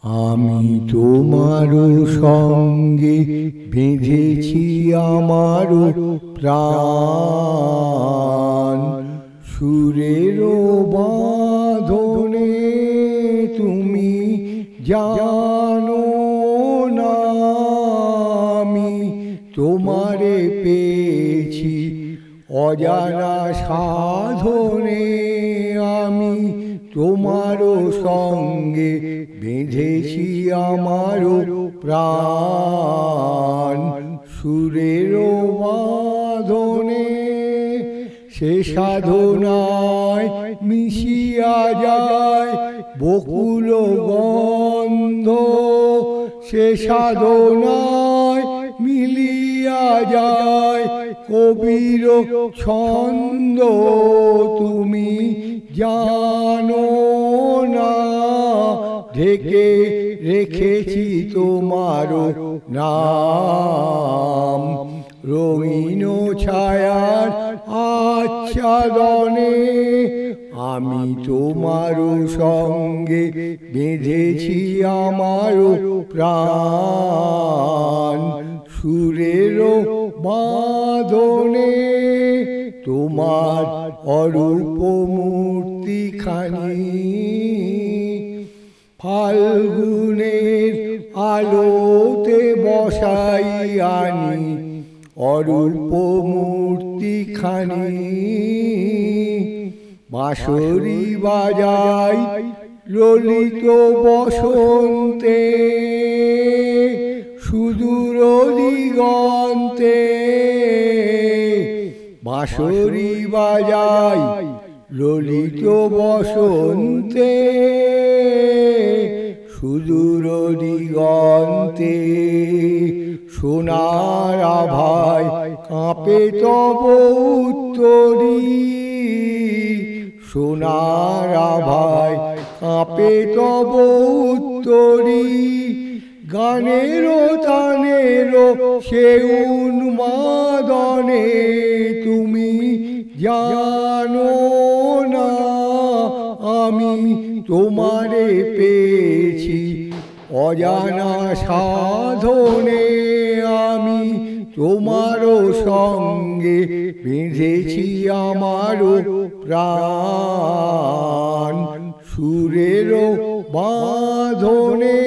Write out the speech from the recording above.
আমি তোমারও সঙ্গে বেঁধেছি আমারও প্রাণ, সুরেরও বাঁধনে তুমি জানো না আমি তোমারে পেয়েছি অজানা সাধনে। আমি তোমারও সঙ্গে বেঁধেছি আমারও প্রাণ, সুরেরও বাঁধনে সে সাধনায় মিশিয়া যায় বকুল গন্ধ, সে সাধনায় মিলিয়া যায় কবির ছন্দ। তুমি জানো না ঢেকে রেখেছি তোমারও নাম, রঙিন ছায়ার আচ্ছাদনে আমি তোমারও সঙ্গে বেঁধেছি আমারও প্রাণ, সুরেরও বাঁধনে তোমার অরূপ মূর্তিখানি ফাল্গুনের আলোতে বসাই আনি, অরূপ মূর্তিখানি বাঁশরি বাজাই ললিত বসন্তে সুদূর দিগন্তে, বাঁশরি বাজাই ললিত বসন্তে সুদূর দিগন্তে। সোনার আভায় কাঁপে তব উত্তরী, সোনার আভায় কাঁপে তব উত্তরী, গানেরও তানেরও সে উন্মাদনে তুমি জানো না আমি তোমারে পেয়েছি অজানা সাধনে। আমি তোমারও সঙ্গে বেঁধেছি আমারও প্রাণ, সুরেরও বাঁধনে।